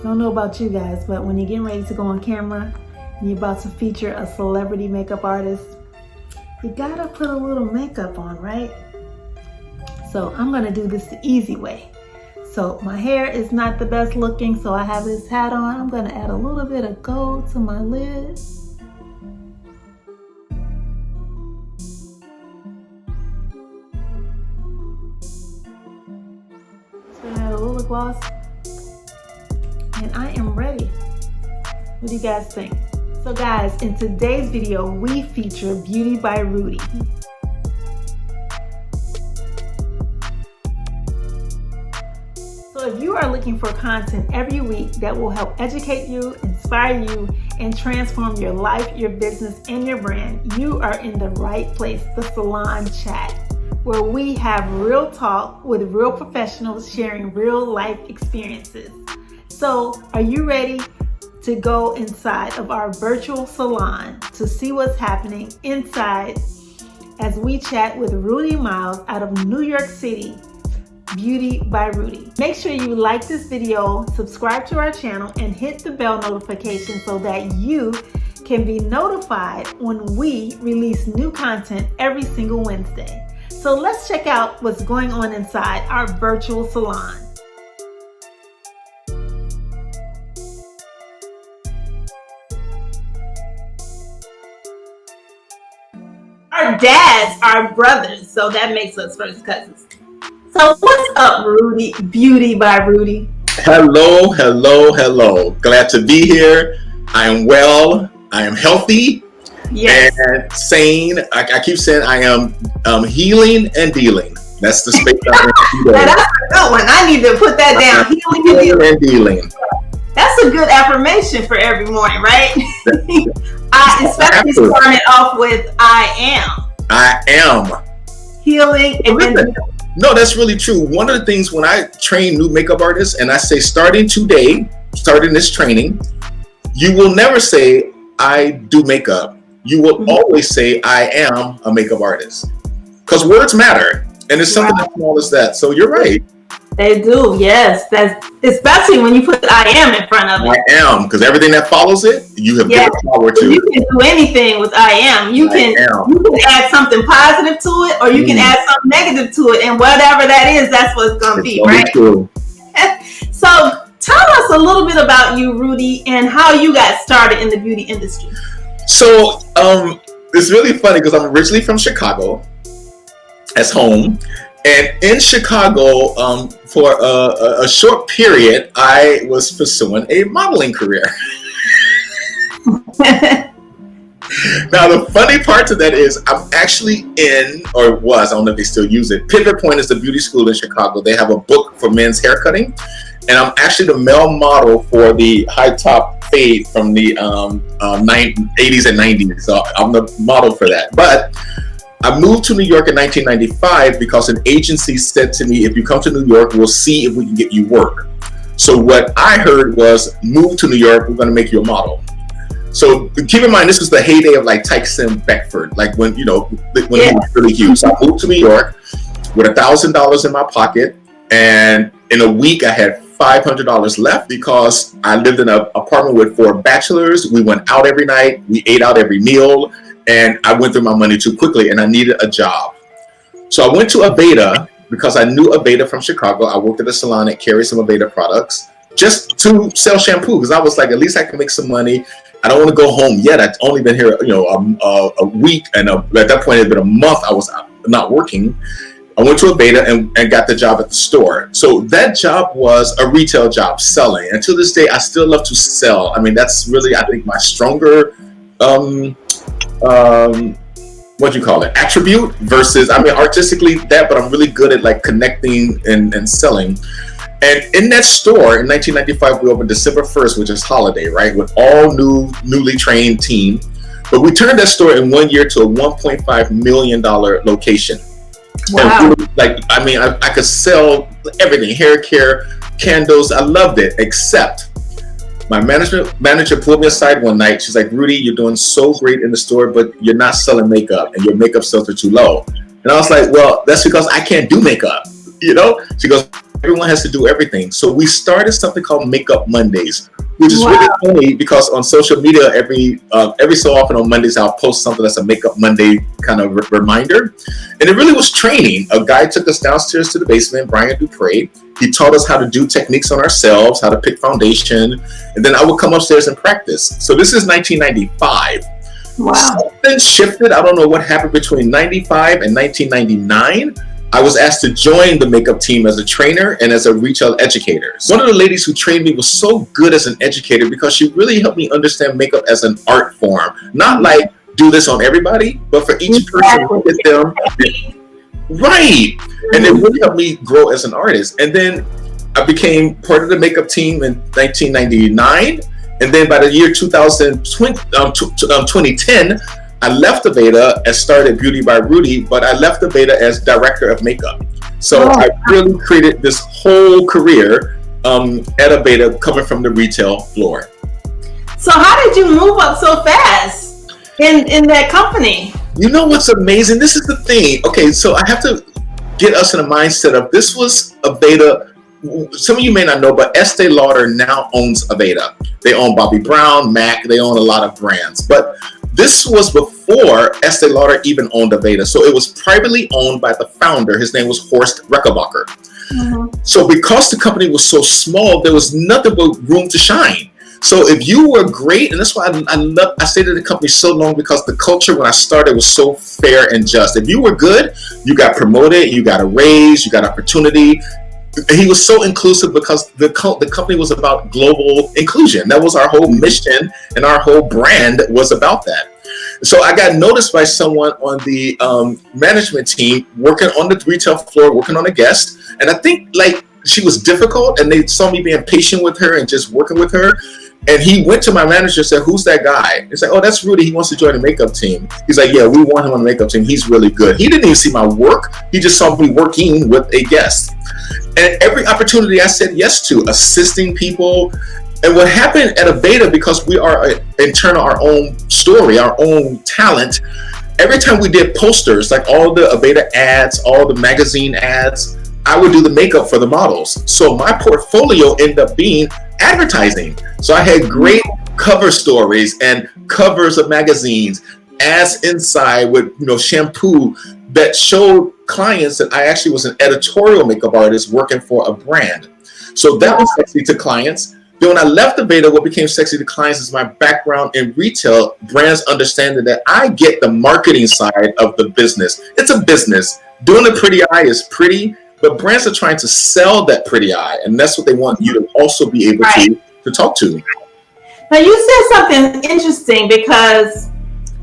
I don't know about you guys, but when you're getting ready to go on camera and you're about to feature a celebrity makeup artist, you gotta put a little makeup on, right? So I'm gonna do this the easy way. So my hair is not the best looking, so I have this hat on. I'm gonna add a little bit of gold to my lid. Add a little gloss, and I am ready. What do you guys think? So guys, in today's video, we feature Beauty by Rudy. So if you are looking for content every week that will help educate you, inspire you, and transform your life, your business, and your brand, you are in the right place, the Salon Chat, where we have real talk with real professionals sharing real life experiences. So are you ready to go inside of our virtual salon to see what's happening inside as we chat with Rudy Miles out of New York City, Beauty by Rudy? Make sure you like this video, subscribe to our channel, and hit the bell notification so that you can be notified when we release new content every single Wednesday. So let's check out what's going on inside our virtual salon. Our dads are brothers, so that makes us first cousins. So what's up, Rudy? Beauty by Rudy. Hello, hello, hello. Glad to be here. I am well. I am healthy. Yes. And sane. I keep saying I am healing and dealing. That's the space I'm in today. That's a good one. I need to put that down. Healing and dealing. That's a good affirmation for every morning, right? I especially started off with I am. I am. Healing and then no, that's really true. One of the things when I train new makeup artists and I say starting today, starting this training, you will never say I do makeup. You will always say I am a makeup artist, because words matter, and it's something as small as that. So you're right. They do, yes. That's especially when you put I am in front of it. I am, because everything that follows it, you have given power to. You can do anything with I am. You can add something positive to it, or you can add something negative to it, and whatever that is, that's what it's going to be, right? True. So tell us a little bit about you, Rudy, and how you got started in the beauty industry. So it's really funny because I'm originally from Chicago as home. And in Chicago, for a short period, I was pursuing a modeling career. Now, the funny part to that is I'm actually I don't know if they still use it. Pivot Point is the beauty school in Chicago. They have a book for men's hair cutting. And I'm actually the male model for the high top fade from the 80s and 90s. So I'm the model for that. But I moved to New York in 1995 because an agency said to me, if you come to New York, we'll see if we can get you work. So what I heard was, move to New York, we're going to make you a model. So keep in mind, this was the heyday of like Tyson Beckford, like when he was really huge. So I moved to New York with $1,000 in my pocket, and in a week I had $500 left because I lived in an apartment with 4 bachelors. We went out every night. We ate out every meal. And I went through my money too quickly, and I needed a job. So I went to Aveda because I knew Aveda from Chicago. I worked at a salon that carried some Aveda products just to sell shampoo, because I was like, at least I can make some money. I don't want to go home yet. I'd only been here, a week, and at that point it had been a month I was not working. I went to Aveda and got the job at the store. So that job was a retail job, selling. And to this day, I still love to sell. I mean, that's really, I think, my stronger attribute versus, artistically that, but I'm really good at like connecting and selling. And in that store in 1995, we opened December 1st, which is holiday, right? With all newly trained team. But we turned that store in 1 year to a $1.5 million location. Wow. And I could sell everything, hair care, candles. I loved it, except my manager pulled me aside one night. She's like, Rudy, you're doing so great in the store, but you're not selling makeup, and your makeup sales are too low. And I was like, well, that's because I can't do makeup. She goes, everyone has to do everything. So we started something called Makeup Mondays, which is really funny because on social media, every so often on Mondays, I'll post something that's a Makeup Monday kind of reminder. And it really was training. A guy took us downstairs to the basement, Brian Dupre. He taught us how to do techniques on ourselves, how to pick foundation. And then I would come upstairs and practice. So this is 1995. Wow. Something shifted. I don't know what happened between 95 and 1999. I was asked to join the makeup team as a trainer and as a retail educator. One of the ladies who trained me was so good as an educator because she really helped me understand makeup as an art form. Not like do this on everybody, but for each person, look at them. Right. And it really helped me grow as an artist. And then I became part of the makeup team in 1999. And then by the year 2010, I left Aveda and started Beauty by Rudy, but I left Aveda as director of makeup. So I really created this whole career at Aveda coming from the retail floor. So how did you move up so fast in that company? You know what's amazing? This is the thing. Okay, so I have to get us in a mindset of this was Aveda. Some of you may not know, but Estee Lauder now owns Aveda. They own Bobbi Brown, MAC, they own a lot of brands. But this was before Estee Lauder even owned Aveda. So it was privately owned by the founder. His name was Horst Rekhas. So because the company was so small, there was nothing but room to shine. So if you were great, and that's why I stayed at the company so long, because the culture when I started was so fair and just. If you were good, you got promoted, you got a raise, you got opportunity. He was so inclusive because the company was about global inclusion. That was our whole mission, and our whole brand was about that. So I got noticed by someone on the management team working on the retail floor, working on a guest. And I think like she was difficult, and they saw me being patient with her and just working with her. And he went to my manager and said, "Who's that guy?" He's like, "Oh, that's Rudy. He wants to join the makeup team." He's like, "Yeah, we want him on the makeup team. He's really good." He didn't even see my work. He just saw me working with a guest. And every opportunity I said yes to, assisting people. And what happened at Aveda, because we are our own story, our own talent, every time we did posters, like all the Aveda ads, all the magazine ads, I would do the makeup for the models. So my portfolio ended up being advertising. So I had great cover stories and covers of magazines, ads inside with shampoo that showed clients that I actually was an editorial makeup artist working for a brand. So that was sexy to clients. Then when I left Aveda, what became sexy to clients is my background in retail. Brands understanding that I get the marketing side of the business. It's a business. Doing a pretty eye is pretty, but brands are trying to sell that pretty eye, and that's what they want you to also be able to talk to. Now you said something interesting, because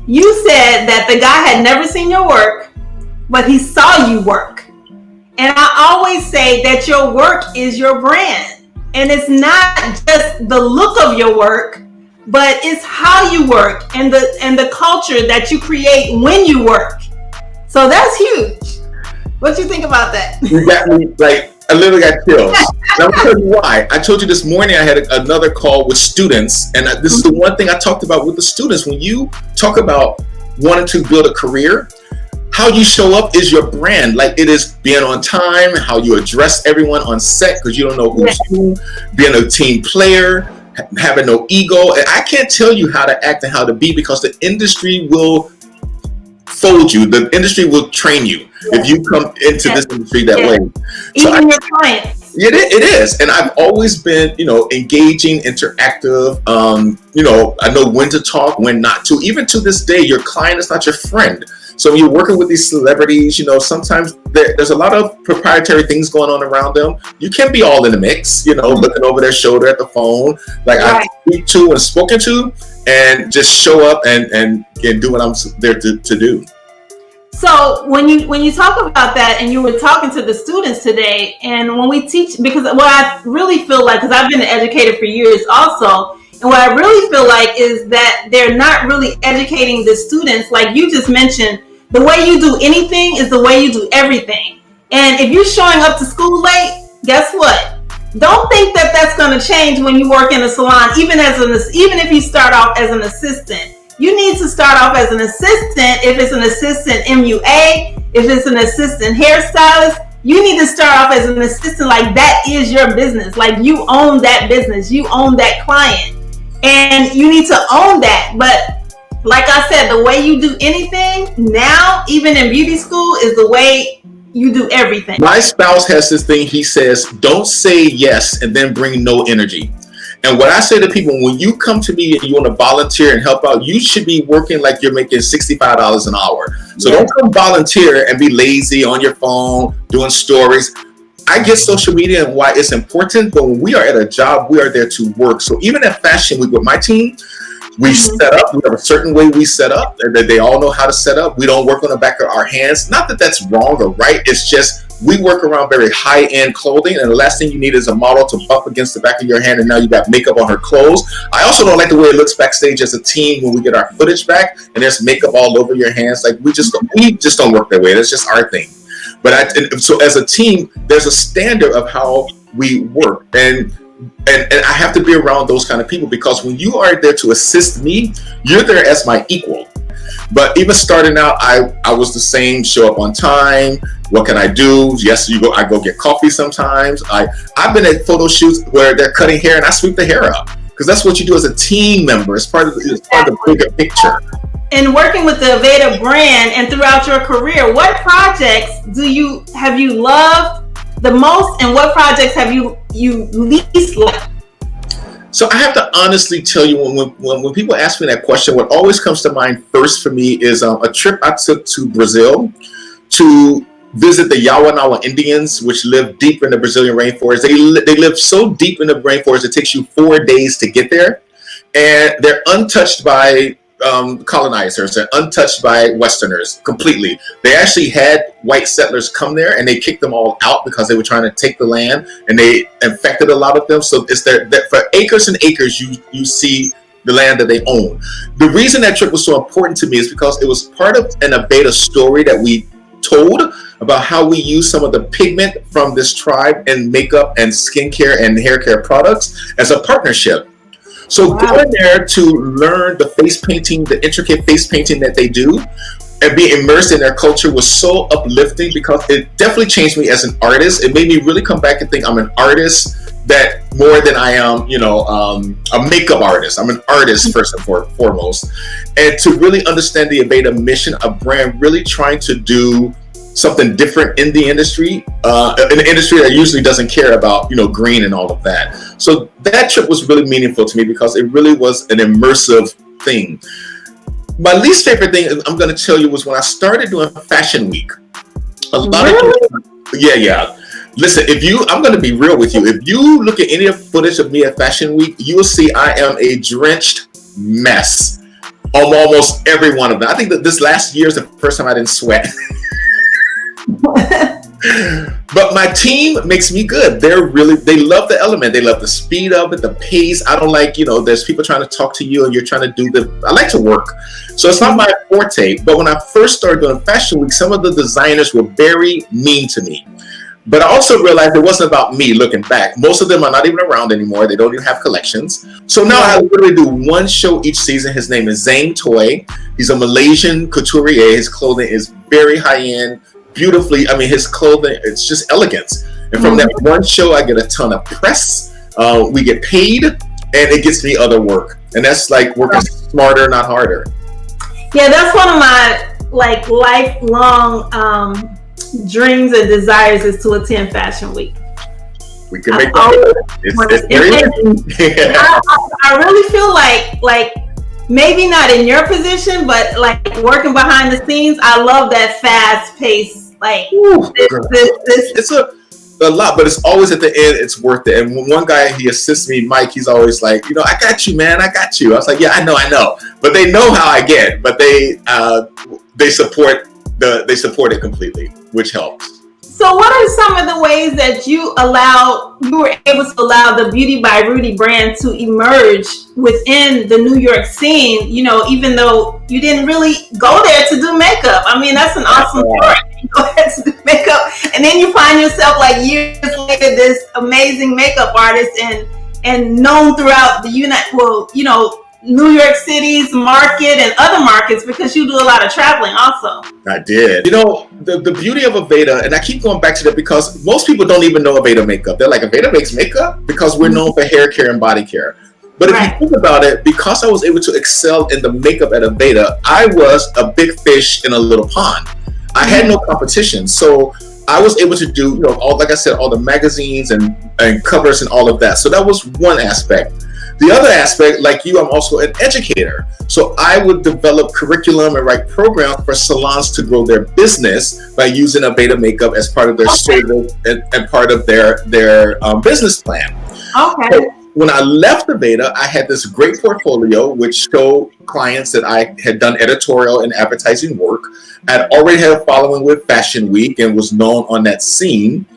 you said that the guy had never seen your work, but he saw you work. And I always say that your work is your brand. And it's not just the look of your work, but it's how you work and the culture that you create when you work. So that's huge. What do you think about that? You got me, like, I literally got chills. Now, I'll tell you why. I told you this morning I had another call with students, and this is the one thing I talked about with the students. When you talk about wanting to build a career, how you show up is your brand. Like, it is being on time, how you address everyone on set, because you don't know who's who, being a team player, having no ego. And I can't tell you how to act and how to be, because the industry will fold you. The industry will train you if you come into this industry that way. Even your clients. It is. And I've always been, engaging, interactive. I know when to talk, when not to. Even to this day, your client is not your friend. So when you're working with these celebrities, sometimes there's a lot of proprietary things going on around them. You can't be all in the mix, looking over their shoulder at the phone. Like, I speak to and spoken to, and just show up and do what I'm there to do. So when you talk about that, and you were talking to the students today, and when we teach, because what I really feel like, because I've been an educator for years also, and what I really feel like is that they're not really educating the students. Like you just mentioned, the way you do anything is the way you do everything. And if you're showing up to school late, guess what? Don't think that that's going to change when you work in a salon, even if you start off as an assistant. You need to start off as an assistant. If it's an assistant MUA, if it's an assistant hairstylist, You need to start off as an assistant, like that is your business. Like you own that business, you own that client, and you need to own that. But like I said, the way you do anything now, even in beauty school, is the way you do everything. My spouse has this thing, he says, don't say yes and then bring no energy. And what I say to people, when you come to me and you want to volunteer and help out, you should be working like you're making $65 an hour. So don't come volunteer and be lazy on your phone, doing stories. I get social media and why it's important, but when we are at a job, we are there to work. So even at Fashion Week with my team, we set up, we have a certain way we set up, and that they all know how to set up. We don't work on the back of our hands. Not that that's wrong or right. It's just we work around very high-end clothing, and the last thing you need is a model to bump against the back of your hand, and now you got makeup on her clothes. I also don't like the way it looks backstage as a team when we get our footage back, and there's makeup all over your hands. Like we just don't work that way. That's just our thing. But so as a team, there's a standard of how we work, and I have to be around those kind of people, because when you are there to assist me, you're there as my equal. But even starting out, I was the same. Show up on time. What can I do? Yes, I go get coffee sometimes. I've been at photo shoots where they're cutting hair and I sweep the hair up, because that's what you do as a team member. It's part of the bigger picture. And working with the Aveda brand and throughout your career, what projects have you loved the most, and what projects have you least liked? So I have to honestly tell you, when people ask me that question, what always comes to mind first for me is a trip I took to Brazil to visit the Yawanawa Indians, which live deep in the Brazilian rainforest. They live so deep in the rainforest, it takes you 4 days to get there. And they're untouched by colonizers, and untouched by Westerners completely. They actually had white settlers come there and they kicked them all out because they were trying to take the land, and they infected a lot of them. So it's that for acres and acres you see the land that they own. The reason that trip was so important to me is because it was part of an Aveda story that we told about how we use some of the pigment from this tribe in makeup and skincare and hair care products as a partnership. So going there to learn the face painting, the intricate face painting that they do, and be immersed in their culture was so uplifting, because it definitely changed me as an artist. It made me really come back and think I'm an artist that more than I am, a makeup artist. I'm an artist first and foremost. And to really understand the Aveda mission, a brand really trying to do something different in the industry, an industry that usually doesn't care about, green and all of that. So that trip was really meaningful to me because it really was an immersive thing. My least favorite thing I'm going to tell you was when I started doing Fashion Week. A lot of people, yeah. Listen, I'm going to be real with you. If you look at any of the footage of me at Fashion Week, you will see I am a drenched mess on almost every one of them. I think that this last year is the first time I didn't sweat. But my team makes me good. They love the element. They love the speed of it, the pace. I don't like, there's people trying to talk to you and you're trying to do I like to work. So it's not my forte. But when I first started doing Fashion Week, some of the designers were very mean to me. But I also realized it wasn't about me looking back. Most of them are not even around anymore. They don't even have collections. So now I literally do one show each season. His name is Zane Toy. He's a Malaysian couturier. His clothing is very high-end, beautifully. I mean, his clothing, it's just elegance. And from that one show, I get a ton of press. We get paid, and it gets me other work. And that's like working smarter, not harder. Yeah, that's one of my lifelong dreams and desires is to attend Fashion Week. We can make that. I really feel like maybe not in your position, but like working behind the scenes, I love that fast pace. It's a lot, but it's always at the end, it's worth it. And one guy, he assists me, Mike, he's always like, I got you, man, I got you. I was like, yeah, I know. But they know how I get, but they support it completely, which helps. So what are some of the ways that you were able to allow the Beauty by Rudy brand to emerge within the New York scene, even though you didn't really go there to do makeup? I mean, that's an awesome story. You go ahead to do makeup, and then you find yourself years later, this amazing makeup artist and known throughout the New York City's market and other markets because you do a lot of traveling also. I did. You know, the beauty of Aveda, and I keep going back to that because most people don't even know Aveda makeup. They're like, Aveda makes makeup? Because we're known for hair care and body care. But if you think about it, because I was able to excel in the makeup at Aveda, I was a big fish in a little pond. I had no competition. So I was able to do, you know, all, like I said, all the magazines and covers and all of that. So that was one aspect. The other aspect, like you, I'm also an educator. So I would develop curriculum and write programs for salons to grow their business by using Aveda makeup as part of their service and part of their business plan. Okay. So when I left Aveda, I had this great portfolio which showed clients that I had done editorial and advertising work. I already had a following with Fashion Week and was known on that scene.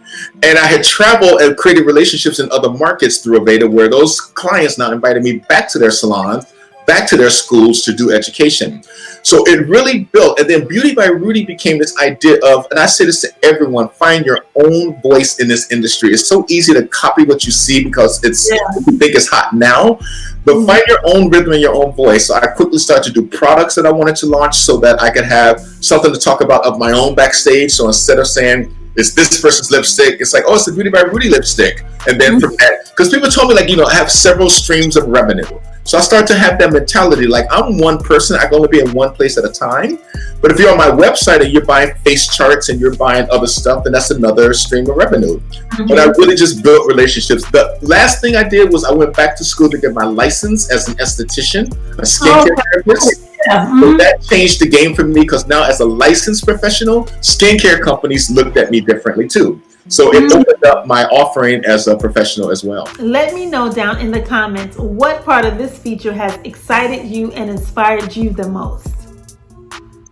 And I had traveled and created relationships in other markets through Aveda, where those clients now invited me back to their salons, back to their schools to do education. So it really built. And then Beauty by Rudy became this idea of, and I say this to everyone, find your own voice in this industry. It's so easy to copy what you see because it's you think it's hot now, but find your own rhythm and your own voice. So I quickly started to do products that I wanted to launch so that I could have something to talk about of my own backstage. So instead of saying, it's this person's lipstick, it's like, oh, it's the Beauty by Rudy lipstick. And then from that, because people told me, like, you know, I have several streams of revenue. So I started to have that mentality, like, I'm one person, I can only be in one place at a time. But if you're on my website and you're buying face charts and you're buying other stuff, then that's another stream of revenue. But I really just built relationships. The last thing I did was I went back to school to get my license as an esthetician, a skincare therapist. So that changed the game for me because now as a licensed professional, skincare companies looked at me differently too. So it opened up my offering as a professional as well. Let me know down in the comments what part of this feature has excited you and inspired you the most.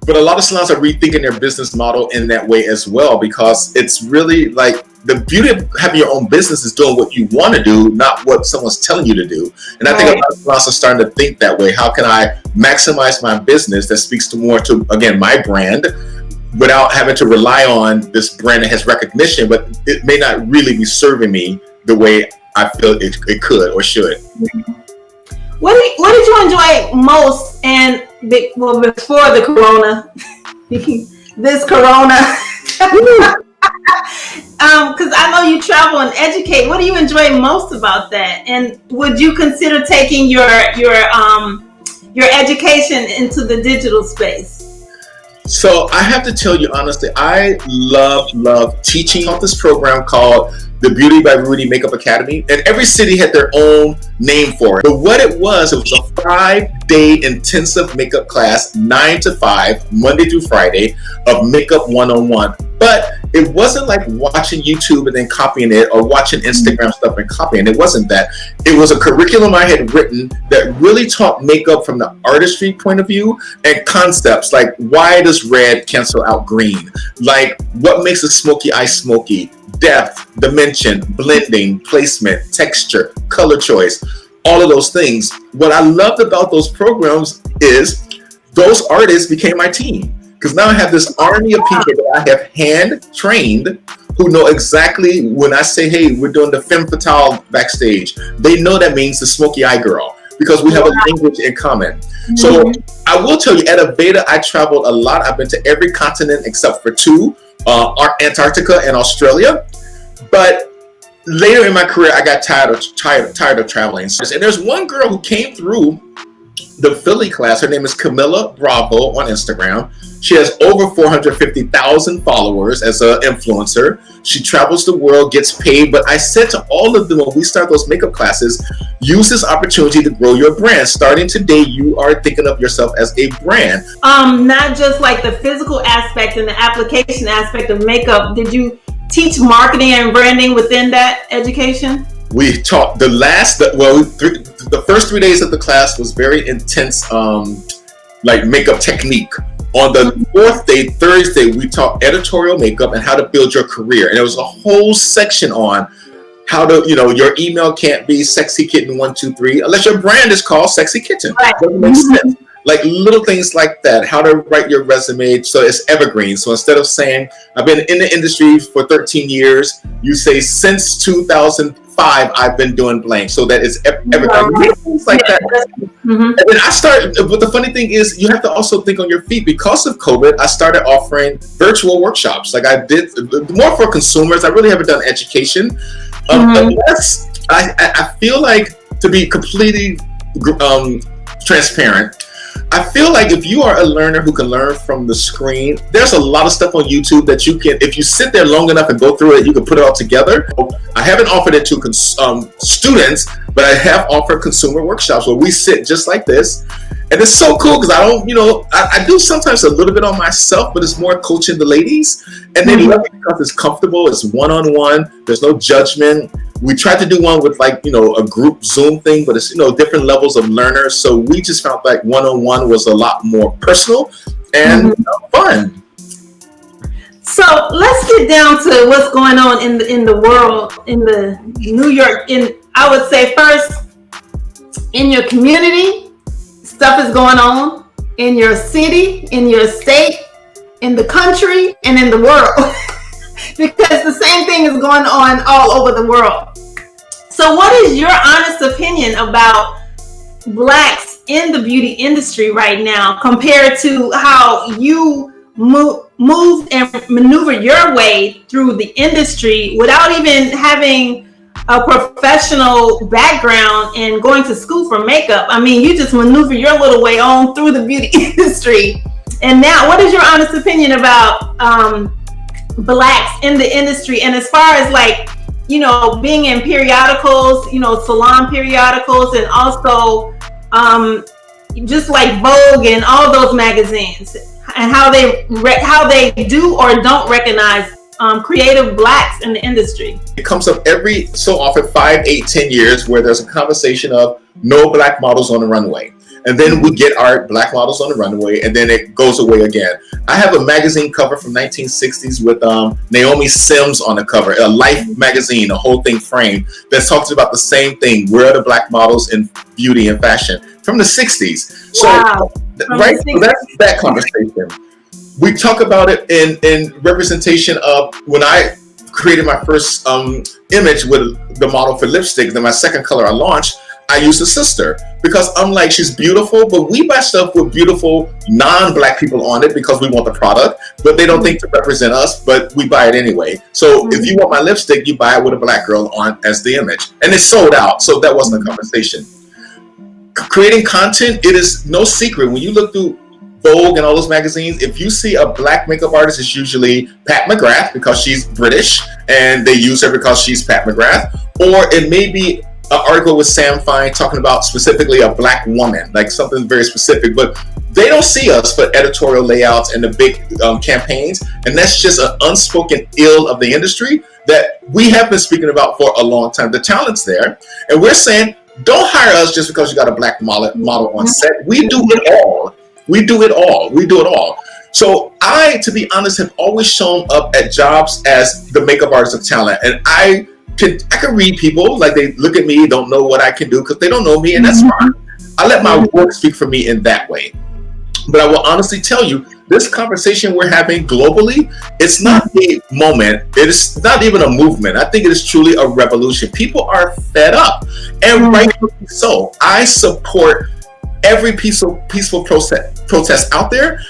But a lot of salons are rethinking their business model in that way as well, because it's really like the beauty of having your own business is doing what you want to do, not what someone's telling you to do. And I think a lot of salons are starting to think that way. How can I maximize my business that speaks to more to, again, my brand, without having to rely on this brand that has recognition, but it may not really be serving me the way I feel it could or should. What did you enjoy most before the corona, this corona? Because I know you travel and educate. What do you enjoy most about that? And would you consider taking your education into the digital space? So I have to tell you honestly, I love teaching off this program called the Beauty by Rudy Makeup Academy, and every city had their own name for it. But what it was a 5-day intensive makeup class, 9 to 5, Monday through Friday, of makeup 101. But it wasn't like watching YouTube and then copying it, or watching Instagram stuff and copying. It wasn't that. It was a curriculum I had written that really taught makeup from the artistry point of view and concepts like, why does red cancel out green? Like, what makes a smoky eye smoky? Depth, dimension, blending, placement, texture, color choice, all of those things. What I loved about those programs is those artists became my team. Because now I have this army of people that I have hand trained who know exactly when I say, hey, we're doing the femme fatale backstage, they know that means the smoky eye girl, because we have a language in common. So I will tell you, at Aveda, I traveled a lot. I've been to every continent except for 2, Antarctica and Australia. But later in my career, I got tired of traveling. And there's one girl who came through the Philly class. Her name is Camilla Bravo on Instagram. She has over 450,000 followers as an influencer. She travels the world, gets paid. But I said to all of them when we start those makeup classes, use this opportunity to grow your brand. Starting today, you are thinking of yourself as a brand. Not just like the physical aspect and the application aspect of makeup. Did you teach marketing and branding within that education? We taught the first 3 days of the class was very intense, like makeup technique. On the 4th day, Thursday, we taught editorial makeup and how to build your career. And there was a whole section on how to, your email can't be Sexy Kitten 123 unless your brand is called Sexy Kitten. Right. Doesn't make sense. Like little things like that, how to write your resume so it's evergreen. So instead of saying, I've been in the industry for 13 years, you say, since 2005, I've been doing blank, so that it's evergreen. Things like that. Mm-hmm. And then I started, but the funny thing is you have to also think on your feet. Because of COVID, I started offering virtual workshops. Like I did more for consumers. I really haven't done education. Unless I feel like, to be completely transparent, I feel like if you are a learner who can learn from the screen, there's a lot of stuff on YouTube that you can, if you sit there long enough and go through it, you can put it all together. I haven't offered it to students, but I have offered consumer workshops where we sit just like this. And it's so cool because I don't, I do sometimes a little bit on myself, but it's more coaching the ladies. And they love it because it's comfortable, it's one-on-one, there's no judgment. We tried to do one with like, a group Zoom thing, but it's, different levels of learners. So we just felt like one-on-one was a lot more personal and fun. So let's get down to what's going on in the world, in the New York, I would say first, in your community, stuff is going on in your city, in your state, in the country, and in the world. Because the same thing is going on all over the world. So what is your honest opinion about Blacks in the beauty industry right now compared to how you moved and maneuvered your way through the industry without even having a professional background and going to school for makeup? I mean, you just maneuver your little way on through the beauty industry. And now, what is your honest opinion about Blacks in the industry? And as far as like, being in periodicals, salon periodicals, and also just like Vogue and all those magazines, and how they do or don't recognize creative Blacks in the industry. It comes up every so often, 5, 8, 10 years, where there's a conversation of no Black models on the runway. And then we get our Black models on the runway, and then it goes away again. I have a magazine cover from 1960s with Naomi Sims on the cover, a Life magazine, a whole thing framed, that talks about the same thing. Where are the Black models in beauty and fashion? From the 60s. So, wow. Right? So that's that conversation. We talk about it in representation of when I created my first image with the model for lipstick, then my second color I launched, I used a sister because I'm like, she's beautiful, but we buy stuff with beautiful non-Black people on it because we want the product, but they don't think to represent us, but we buy it anyway. So if you want my lipstick, you buy it with a Black girl on as the image, and it's sold out. So that wasn't a conversation. Creating content, it is no secret. When you look through Vogue and all those magazines, if you see a Black makeup artist, it's usually Pat McGrath because she's British and they use her because she's Pat McGrath, or it may be an article with Sam Fine talking about specifically a Black woman, like something very specific, but they don't see us for editorial layouts and the big campaigns, and that's just an unspoken ill of the industry that we have been speaking about for a long time. The talent's there, and we're saying, don't hire us just because you got a Black model on set. We do it all. We do it all. We do it all. So I, to be honest, have always shown up at jobs as the makeup artist of talent, and I can read people, like they look at me, don't know what I can do because they don't know me, and that's fine. I let my work speak for me in that way. But I will honestly tell you, this conversation we're having globally, it's not a moment. It is not even a movement. I think it is truly a revolution. People are fed up, and rightfully so. I support every peaceful protest out there.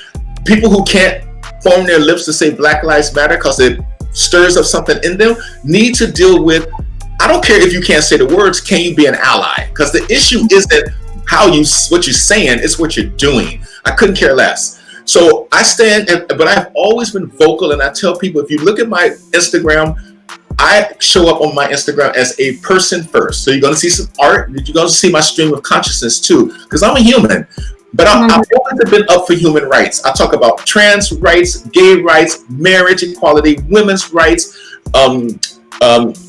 People who can't form their lips to say Black Lives Matter because it stirs up something in them need to deal with, I don't care if you can't say the words, can you be an ally? Because the issue isn't what you're saying, it's what you're doing. I couldn't care less. So I stand, but I've always been vocal, and I tell people, if you look at my Instagram, I show up on my Instagram as a person first. So you're going to see some art, you're going to see my stream of consciousness too, because I'm a human. But I've always been up for human rights. I talk about trans rights, gay rights, marriage equality, women's rights,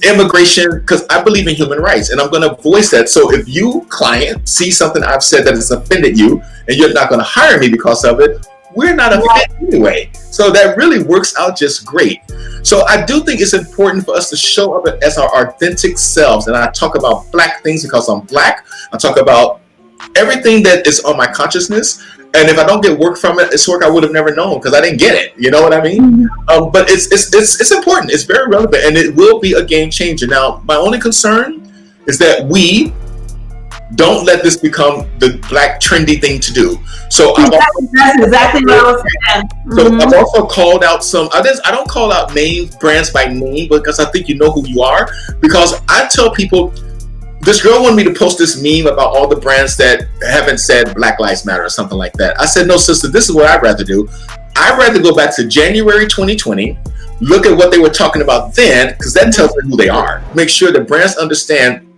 immigration, because I believe in human rights, and I'm going to voice that. So if you, client, see something I've said that has offended you, and you're not going to hire me because of it, we're not offended anyway. So that really works out just great. So I do think it's important for us to show up as our authentic selves. And I talk about Black things because I'm Black. I talk about everything that is on my consciousness, and if I don't get work from it, it's work I would have never known because I didn't get it. You know what I mean? But it's important. It's very relevant, and it will be a game changer. Now, my only concern is that we, Don't let this become the black trendy thing to do. So that's exactly what I was saying. So I've also called out some others. I don't call out brands by name, because I think you know who you are. Because I tell people, this girl wanted me to post this meme about all the brands that haven't said Black Lives Matter or something like that. I said, no, sister, this is what I'd rather do. I'd rather go back to January 2020, look at what they were talking about then, because that tells me who they are. Make sure that brands understand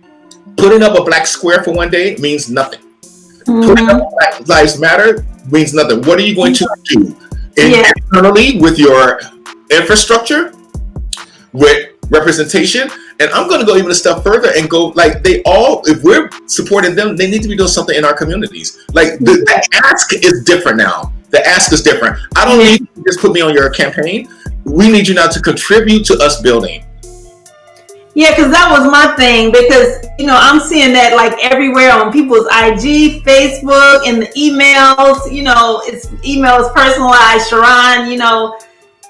putting up a black square for one day means nothing. Putting up Black Lives Matter means nothing. What are you going to do internally with your infrastructure, with representation? And I'm going to go even a step further and go, like, if we're supporting them, they need to be doing something in our communities. Like, the ask is different now. The ask is different. I don't need you to just put me on your campaign. We need you now to contribute to us building. Yeah, because that was my thing, because, I'm seeing that like everywhere on people's IG, Facebook, and the emails, it's emails personalized. Sharon,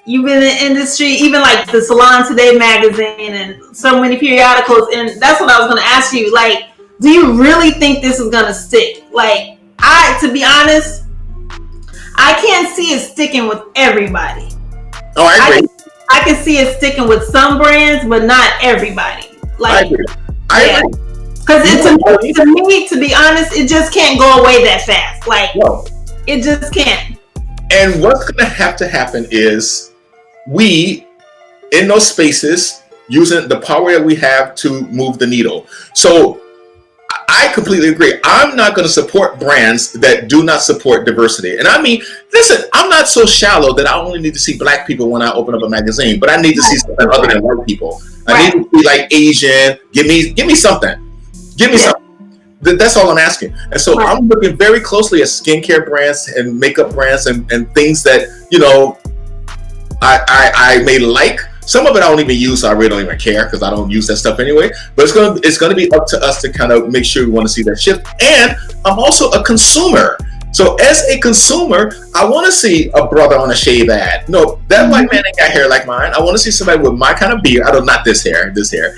you've been in the industry, even like the Salon Today magazine and so many periodicals. And that's what I was going to ask you. Like, do you really think this is going to stick? Like, to be honest, I can't see it sticking with everybody. Oh, I agree. I can see it sticking with some brands, but not everybody. Like, I agree. Because to me, to be honest, it just can't go away that fast. Like, it just can't. And what's going to have to happen is we, in those spaces, using the power that we have to move the needle. So I completely agree. I'm not going to support brands that do not support diversity. And I mean, listen, I'm not so shallow that I only need to see black people when I open up a magazine, but I need to see something other than white people. I need to be like Asian. Give me something. Give me something. That's all I'm asking. And so I'm looking very closely at skincare brands and makeup brands and things that, I may like. Some of it I don't even use, so I really don't even care because I don't use that stuff anyway. But it's gonna be up to us to kind of make sure we want to see that shift. And I'm also a consumer. So as a consumer, I want to see a brother on a shave ad. No, that white man ain't got hair like mine. I want to see somebody with my kind of beard. I don't, not this hair.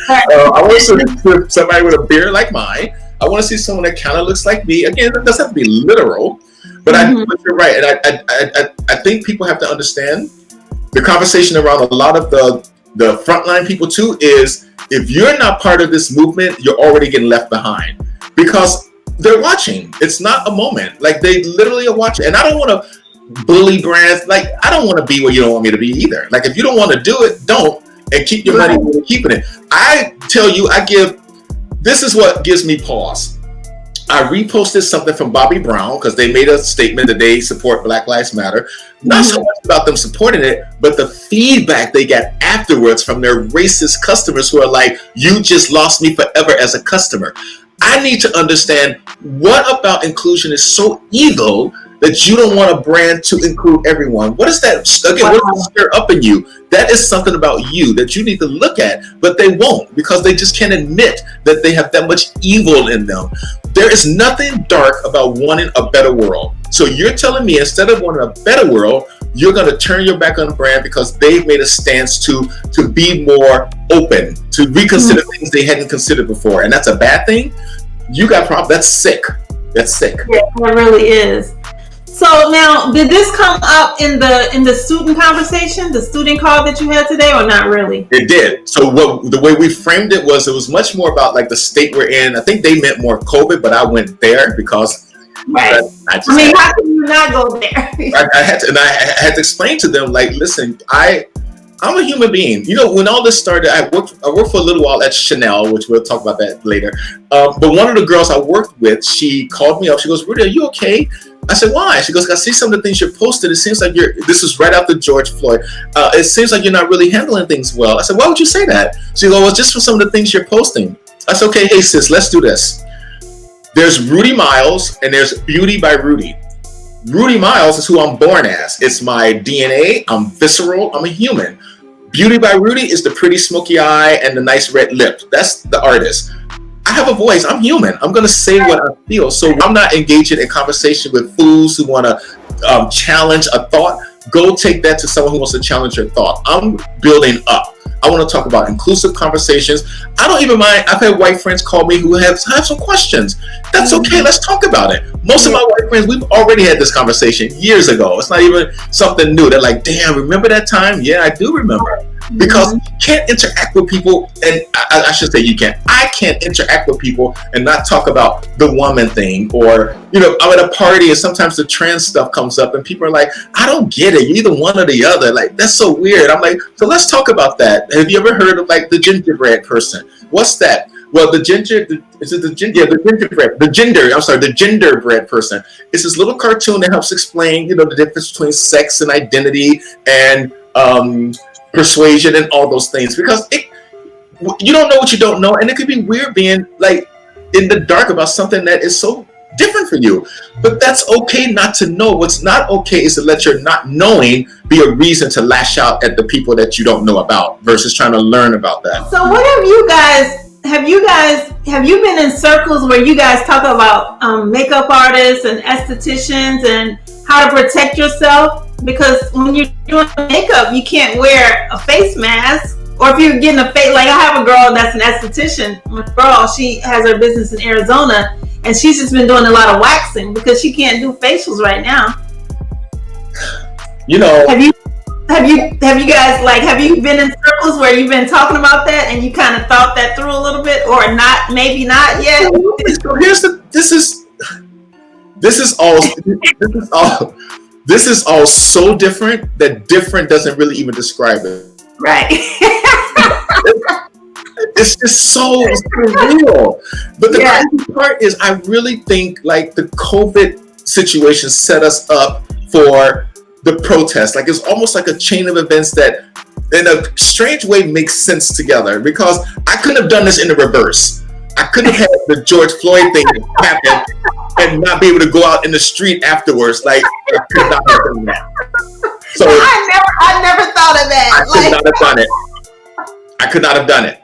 I want to see somebody with a beard like mine. I want to see someone that kind of looks like me. Again, that doesn't have to be literal, but but you're right. And I think people have to understand the conversation around a lot of the frontline people too is, if you're not part of this movement, you're already getting left behind, because they're watching. It's not a moment. Like, they literally are watching. And I don't want to bully brands. Like, I don't want to be where you don't want me to be either. Like, if you don't want to do it, don't, and keep your money where you're keeping it. I tell you, this is what gives me pause. I reposted something from Bobby Brown because they made a statement that they support Black Lives Matter. Not so much about them supporting it, but the feedback they got afterwards from their racist customers who are like, you just lost me forever as a customer. I need to understand, what about inclusion is so evil that you don't want a brand to include everyone? What is that? Again, what does stir up in you? That is something about you that you need to look at, but they won't, because they just can't admit that they have that much evil in them. There is nothing dark about wanting a better world. So you're telling me, instead of wanting a better world, you're going to turn your back on the brand because they've made a stance to be more open, to reconsider things they hadn't considered before. And that's a bad thing? You got problems. That's sick. That's sick. Yeah, it really is. So now, did this come up in the student conversation, the student call that you had today, or not really? It did. So the way we framed it was much more about like the state we're in. I think they meant more COVID, but I went there because how can you not go there? I had to explain to them, like, listen, I'm a human being. When all this started, I worked for a little while at Chanel, which we'll talk about that later. But one of the girls I worked with, she called me up. She goes, Rudy, are you okay? I said, why? She goes, I see some of the things you're posting. It seems like this is right after George Floyd. It seems like you're not really handling things well. I said, why would you say that? She goes, well, just for some of the things you're posting. I said, okay, hey sis, let's do this. There's Rudy Miles and there's Beauty by Rudy. Rudy Miles is who I'm born as. It's my DNA. I'm visceral. I'm a human. Beauty by Rudy is the pretty smoky eye and the nice red lip. That's the artist. I have a voice. I'm human. I'm going to say what I feel. So I'm not engaging in conversation with fools who want to challenge a thought. go take that to someone who wants to challenge your thought. I'm building up. I want to talk about inclusive conversations. I don't even mind. I've had white friends call me who have some questions. That's okay. Let's talk about it. Most of my white friends, we've already had this conversation years ago. It's not even something new. They're like, damn, remember that time? Yeah, I do remember. Because you can't interact with people, and I should say you can't. I can't interact with people and not talk about the woman thing, or, you know, I'm at a party and sometimes the trans stuff comes up and people are like, I don't get it. You're either one or the other. Like, that's so weird. I'm like, so let's talk about that. Have you ever heard of like the gingerbread person? What's that? Well, the gingerbread person. It's this little cartoon that helps explain, you know, the difference between sex and identity and persuasion and all those things, because you don't know what you don't know, and it could be weird being like in the dark about something that is so different for you. But that's okay not to know. What's not okay is to let your not knowing be a reason to lash out at the people that you don't know about versus trying to learn about that. So what have you been in circles where you guys talk about makeup artists and estheticians and how to protect yourself? Because when you're doing makeup, you can't wear a face mask. Or if you're getting a face, like I have a girl that's an esthetician. My girl, she has her business in Arizona, and she's just been doing a lot of waxing because she can't do facials right now. You know, have you guys, like, have you been in circles where you've been talking about that and you kind of thought that through a little bit, or not? Maybe not yet. So this is all so different that different doesn't really even describe it. Right. It's just so surreal. But the crazy part is, I really think like the COVID situation set us up for the protest. Like, it's almost like a chain of events that in a strange way makes sense together, because I couldn't have done this in the reverse. I couldn't have had the George Floyd thing happen and not be able to go out in the street afterwards. Like, I could not have done that. So I never thought of that. I could not have done it.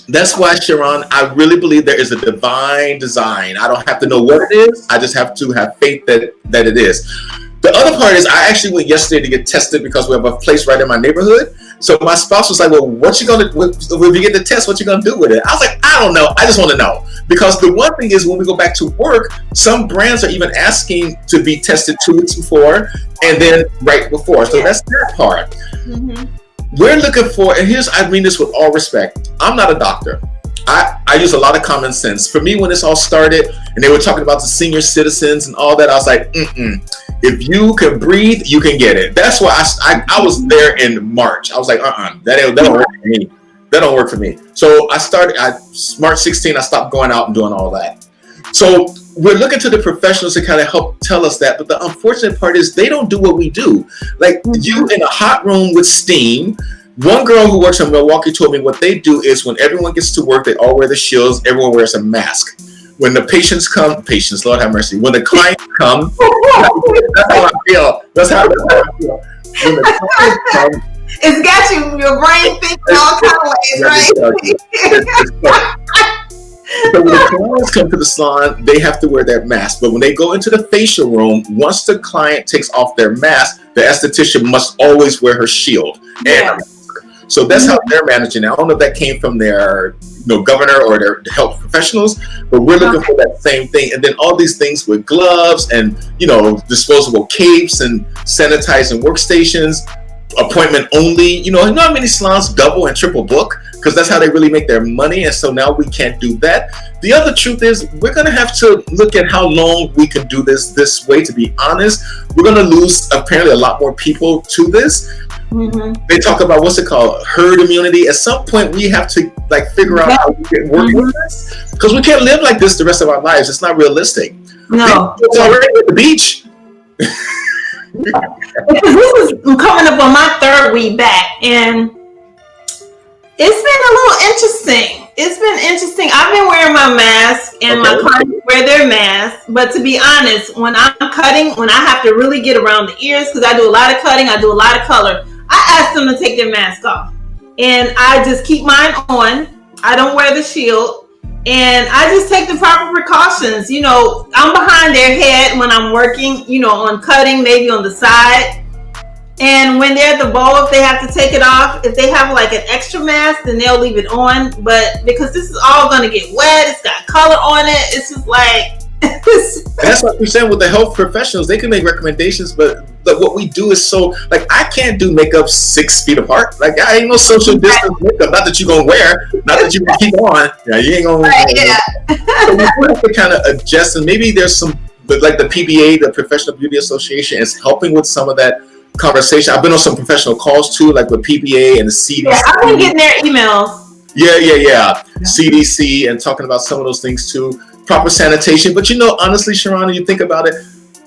That's why, Sharon, I really believe there is a divine design. I don't have to know what it is. I just have to have faith that it is. The other part is, I actually went yesterday to get tested because we have a place right in my neighborhood. So my spouse was like, well, when you get the test, what you gonna do with it? I was like, I don't know. I just want to know. Because the one thing is, when we go back to work, some brands are even asking to be tested 2 weeks before and then right before. So that's that part. Mm-hmm. We're looking for, and I mean this with all respect, I'm not a doctor. I use a lot of common sense. For me, when this all started and they were talking about the senior citizens and all that, I was like, if you can breathe, you can get it. That's why I was there in March. I was like, that don't work for me. That don't work for me. So I started, March 16, I stopped going out and doing all that. So we're looking to the professionals to kind of help tell us that. But the unfortunate part is, they don't do what we do. Like, you in a hot room with steam. One girl who works in Milwaukee told me what they do is, when everyone gets to work, they all wear the shields. Everyone wears a mask. When the patients come, Lord have mercy. When the clients come, that's how I feel. That's how I feel. When the clients come, it's got your brain thinking all kind of ways, right? So when the clients come to the salon, they have to wear that mask. But when they go into the facial room, once the client takes off their mask, the esthetician must always wear her shield. Yeah. So that's how they're managing it. I don't know if that came from their governor or their health professionals, but we're looking for that same thing. And then all these things with gloves and, disposable capes and sanitizing workstations, appointment only. You know how many salons double and triple book? Because that's how they really make their money. And so now we can't do that. The other truth is, we're going to have to look at how long we can do this way. To be honest, we're going to lose apparently a lot more people to this. Mm-hmm. They talk about what's it called, herd immunity. At some point, we have to figure out how we can work with this, because we can't live like this the rest of our lives. It's not realistic. No, it's already at the beach. Because this is coming up on my 3rd week back, and it's been a little interesting. I've been wearing my mask, and my clients wear their masks. But to be honest, when I'm cutting, when I have to really get around the ears, because I do a lot of cutting, I do a lot of color, I ask them to take their mask off. And I just keep mine on. I don't wear the shield. And I just take the proper precautions. I'm behind their head when I'm working, on cutting, maybe on the side. And when they're at the bowl, if they have to take it off, if they have like an extra mask, then they'll leave it on. But because this is all going to get wet, it's got color on it. It's just like. That's what we're saying with the health professionals. They can make recommendations, but what we do is so, like, I can't do makeup 6 feet apart. Like, I ain't no social distance makeup. Not that you're going to wear, not that you can keep on. Yeah, you ain't going to wear. So we have to kind of adjust, and maybe there's some, like the PBA, the Professional Beauty Association, is helping with some of that conversation. I've been on some professional calls too, like with PBA and the CDC. Yeah, I've been getting their emails. Yeah. CDC, and talking about some of those things too. Proper sanitation. But honestly, Sharana, you think about it,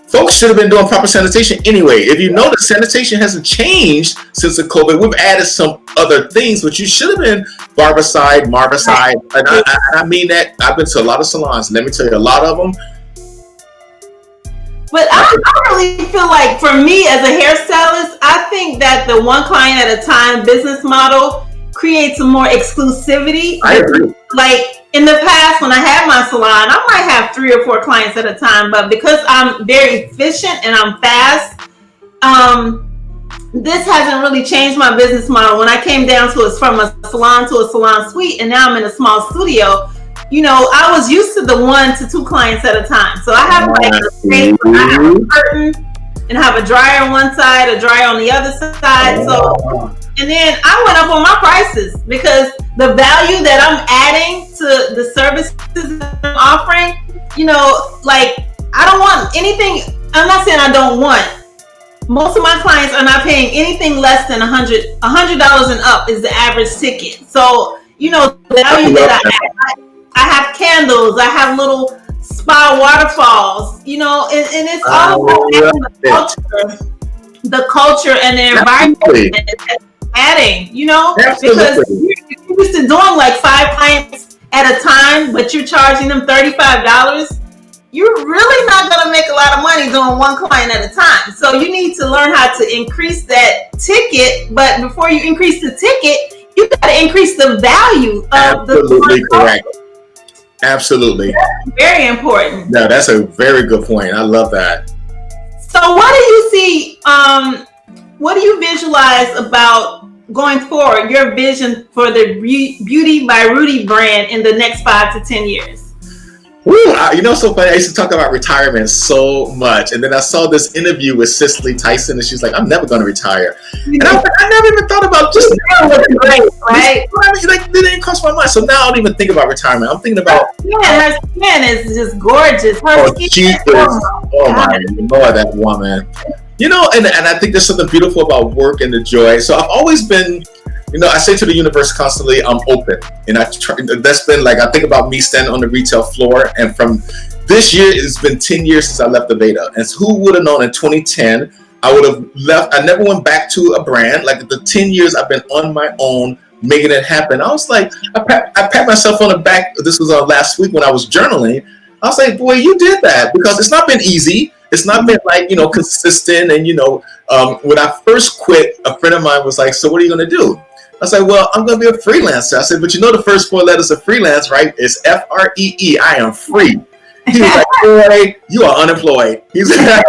folks should have been doing proper sanitation anyway. If you notice, sanitation hasn't changed since the COVID. We've added some other things, but you should have been barbicide, marvicide. And I mean that. I've been to a lot of salons. Let me tell you, a lot of them. But I really feel like, for me as a hairstylist, I think that the one client at a time business model creates some more exclusivity. I agree. Like in the past, when I had my salon, I might have 3 or 4 clients at a time, but because I'm very efficient and I'm fast, this hasn't really changed my business model. When I came down to it from a salon to a salon suite, and now I'm in a small studio, I was used to the 1 to 2 clients at a time. So I have like a space where I have a curtain and have a dryer on one side, a dryer on the other side. So, and then I went up on my prices because the value that I'm adding to the services that I'm offering, like, I don't want anything. I'm not saying I don't want. Most of my clients are not paying anything less than $100 and up is the average ticket. So, the value that I add, I have candles, I have little spa waterfalls, and it's all about the culture and the environment adding, because you're used to doing like 5 clients at a time, but you're charging them $35. You're really not going to make a lot of money doing 1 client at a time. So you need to learn how to increase that ticket, but before you increase the ticket, you got to increase the value of Absolutely correct. Absolutely. That's very important. No, that's a very good point. I love that. So what do you see, what do you visualize about going forward, your vision for the Beauty by Rudy brand in the next 5 to 10 years? Woo, so funny. I used to talk about retirement so much, and then I saw this interview with Cicely Tyson, and she's like, "I'm never going to retire." And I never even thought about just great, right? Like, it didn't cross my mind. So now I don't even think about retirement. I'm thinking about her skin is just gorgeous. Her skin, oh my Lord, that woman. And I think there's something beautiful about work and the joy. So I've always been. I say to the universe constantly, I'm open. And that's been like, I think about me standing on the retail floor. And from this year, it's been 10 years since I left Aveda. And so who would have known in 2010, I would have left. I never went back to a brand. Like the 10 years I've been on my own, making it happen. I was like, I pat myself on the back. This was last week when I was journaling. I was like, boy, you did that, because it's not been easy. It's not been like, consistent. And, when I first quit, a friend of mine was like, so what are you going to do? I was like, well, I'm going to be a freelancer. I said, but the first 4 letters of freelance, right? It's FREE. I am free. He was like, boy, you are unemployed. He's like,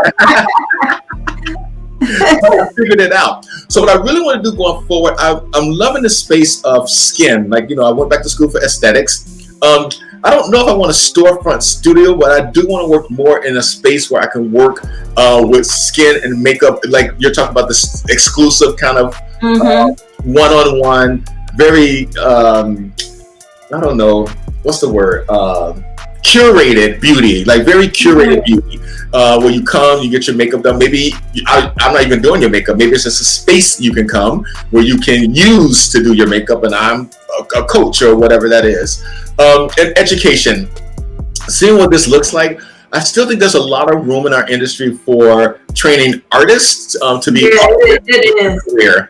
I figured it out. So what I really want to do going forward, I'm loving the space of skin. Like, I went back to school for aesthetics. I don't know if I want a storefront studio, but I do want to work more in a space where I can work with skin and makeup. Like you're talking about this exclusive kind of one-on-one, very, I don't know, what's the word? Curated beauty, like very curated beauty, where you come, you get your makeup done. Maybe I'm not even doing your makeup. Maybe it's just a space you can come where you can use to do your makeup, and I'm a coach or whatever that is. And education, seeing what this looks like. I still think there's a lot of room in our industry for training artists to be it is. Career.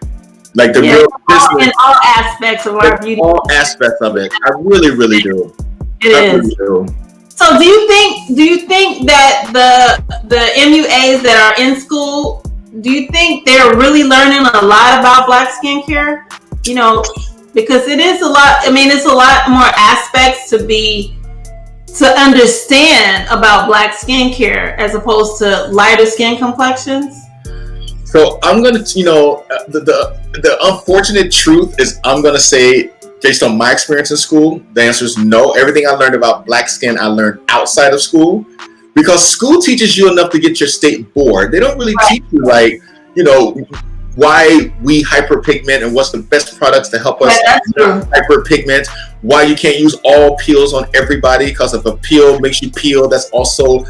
Like the real business. In all aspects of our beauty. All aspects of it. I really, really do. Really do. So do you think that the MUAs that are in school, do you think they're really learning a lot about Black skincare? Because it is a lot. I mean, it's a lot more aspects to understand about Black skincare as opposed to lighter skin complexions. So I'm gonna, the unfortunate truth is I'm gonna say, based on my experience in school, the answer is no. Everything I learned about black skin, I learned outside of school, because school teaches you enough to get your state board. They don't really teach you, like, why we hyperpigment and what's the best products to help us hyperpigment. Why you can't use all peels on everybody, because if a peel makes you peel, that's also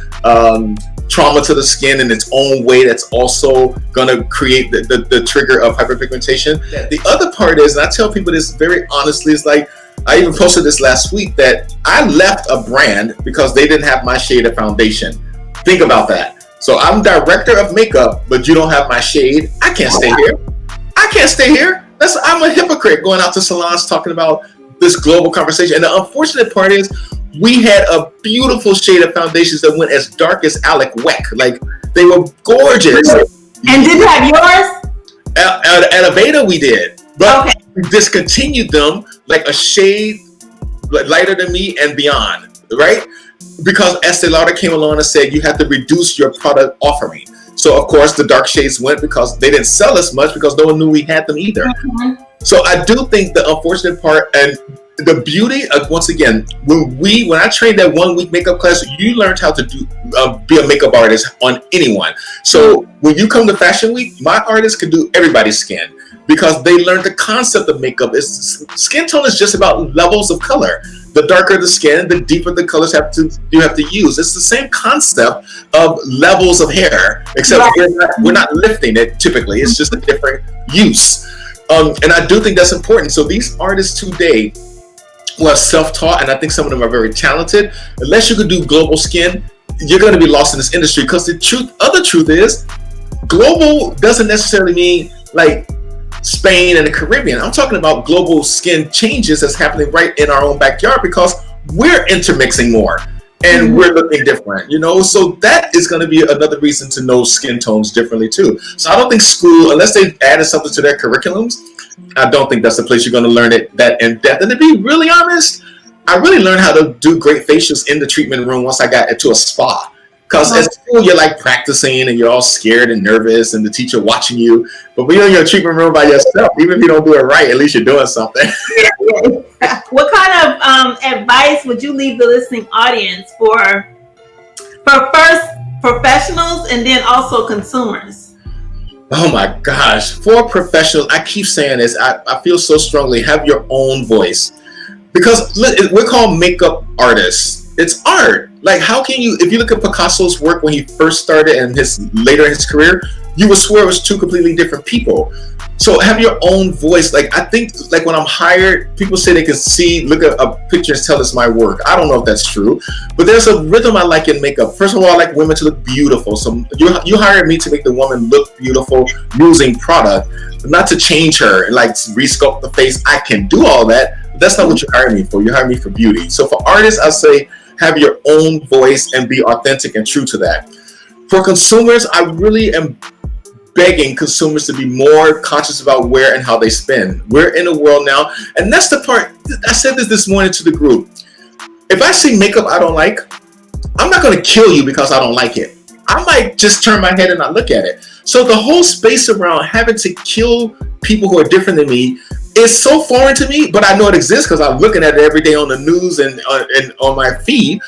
trauma to the skin in its own way. That's also gonna create the trigger of hyperpigmentation. The other part is, and I tell people this very honestly, is like, I even posted this last week, that I left a brand because they didn't have my shade of foundation. Think about that. So I'm director of makeup, but you don't have my shade. I can't stay here. I can't stay here. I'm a hypocrite going out to salons talking about this global conversation. And the unfortunate part is, we had a beautiful shade of foundations that went as dark as Alec Weck. Like, they were gorgeous. And did you have yours? At Aveda we did. But we discontinued them like a shade lighter than me and beyond, right? Because Estee Lauder came along and said, you have to reduce your product offering. So of course the dark shades went, because they didn't sell as much, because no one knew we had them either. So I do think the unfortunate part, and the beauty of, once again, when I trained that 1 week makeup class, you learned how to be a makeup artist on anyone. So when you come to Fashion Week, my artists can do everybody's skin, because they learned the concept of makeup. Skin tone is just about levels of color. The darker the skin, the deeper the colors you have to use. It's the same concept of levels of hair, except we're not lifting it typically. It's just a different use. And I do think that's important. So these artists today who are self-taught, and I think some of them are very talented, unless you could do global skin, you're going to be lost in this industry. Because the other truth is, global doesn't necessarily mean like Spain and the Caribbean. I'm talking about global skin changes that's happening right in our own backyard, because we're intermixing more and we're looking different, so that is going to be another reason to know skin tones differently too. So I don't think school, unless they've added something to their curriculums, I don't think that's the place you're going to learn it that in depth. And to be really honest, I really learned how to do great facials in the treatment room once I got into a spa. Because at school, you're like practicing and you're all scared and nervous and the teacher watching you. But when you're in your treatment room by yourself, even if you don't do it right, at least you're doing something. What kind of advice would you leave the listening audience for first professionals and then also consumers? Oh my gosh. For professionals, I keep saying this. I feel so strongly. Have your own voice. Because we're called makeup artists. It's art. Like, how can you, if you look at Picasso's work when he first started and later in his career, you would swear it was two completely different people. So have your own voice. Like, I think, like, when I'm hired, people say they can look at a picture and tell it's my work. I don't know if that's true, but there's a rhythm I like in makeup. First of all, I like women to look beautiful. So you hired me to make the woman look beautiful using product, not to change her and like resculpt the face. I can do all that, but that's not what you hired me for. You hired me for beauty. So for artists, I say, have your own voice and be authentic and true to that. For consumers, I really am begging consumers to be more conscious about where and how they spend. We're in a world now, and that's the part, I said this morning to the group. If I see makeup I don't like, I'm not going to kill you because I don't like it. I might just turn my head and not look at it. So the whole space around having to kill people who are different than me is so foreign to me, but I know it exists because I'm looking at it every day on the news and on my feed.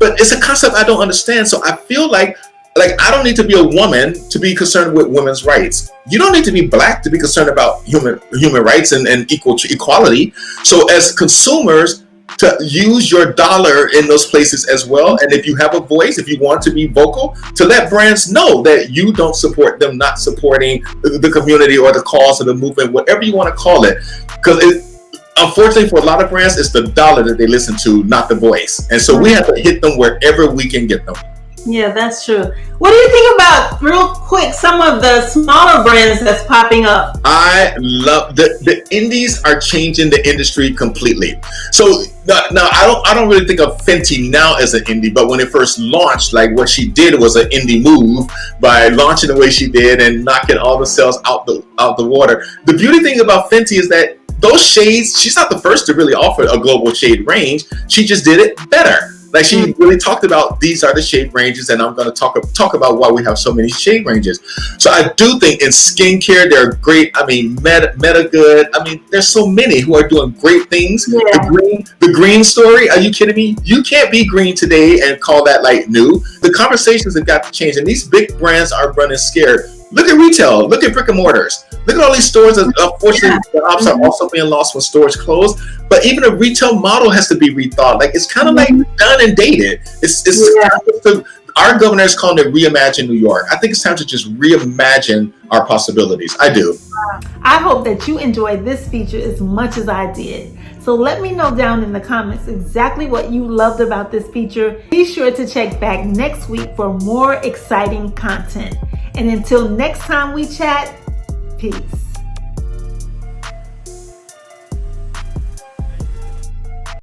But it's a concept I don't understand. So I feel like I don't need to be a woman to be concerned with women's rights. You don't need to be black to be concerned about human rights and equality. So as consumers, to use your dollar in those places as well. And if you have a voice, if you want to be vocal, to let brands know that you don't support them not supporting the community or the cause of the movement, whatever you want to call it. Because unfortunately for a lot of brands, it's the dollar that they listen to, not the voice. And so we have to hit them wherever we can get them. Yeah, that's true. What do you think about, real quick, some of the smaller brands that's popping up? I love the indies are changing the industry completely. So now I don't really think of Fenty now as an indie, but when it first launched, like what she did was an indie move by launching the way she did and knocking all the sales out the water. The beauty thing about Fenty is that those shades, she's not the first to really offer a global shade range. She just did it better. Like she really talked about these are the shade ranges, and I'm going to talk about why we have so many shade ranges. So I do think in skincare they're great. I mean, Meta Good. I mean, there's so many who are doing great things. Yeah. The green story. Are you kidding me? You can't be green today and call that like new. The conversations have got to change, and these big brands are running scared. Look at retail. Look at brick and mortars. Look at all these stores that unfortunately jobs are also being lost when stores close. But even a retail model has to be rethought. Like it's kind of like done and dated. Our governor is calling it Reimagine New York. I think it's time to just reimagine our possibilities. I do. I hope that you enjoyed this feature as much as I did. So let me know down in the comments exactly what you loved about this feature. Be sure to check back next week for more exciting content. And until next time we chat, peace.